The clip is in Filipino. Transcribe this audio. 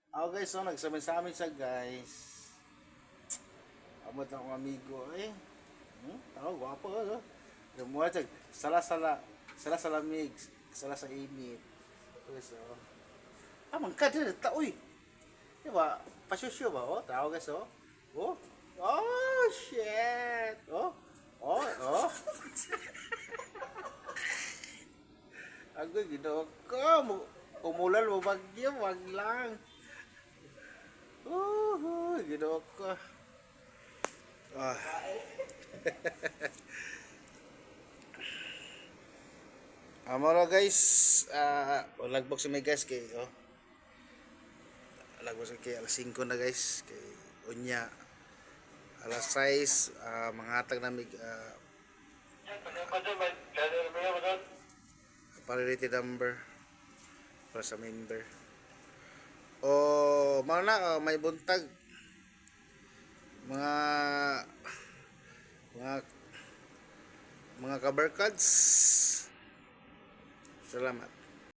Ako guys, so nagsabi sa amin siya guys. Amot na akong amigo. Tao, gwapo. Mura siya, sala mig, sala sa init. So, mangkad na, taoy. Diba, pasyosyo ba? Tao guys, Oh, oh, shit. Oh. Ako, ginoo ko. Umulan mo bagyo, wag lang. Ginoo ko. Ah. Amara guys, lagbog sa may guys kay lagbog sa kay alas 5 na guys kay unya alas 6 mangatag na mig priority number para sa member. O mana may buntag mga mga mga kabarkads. Salamat.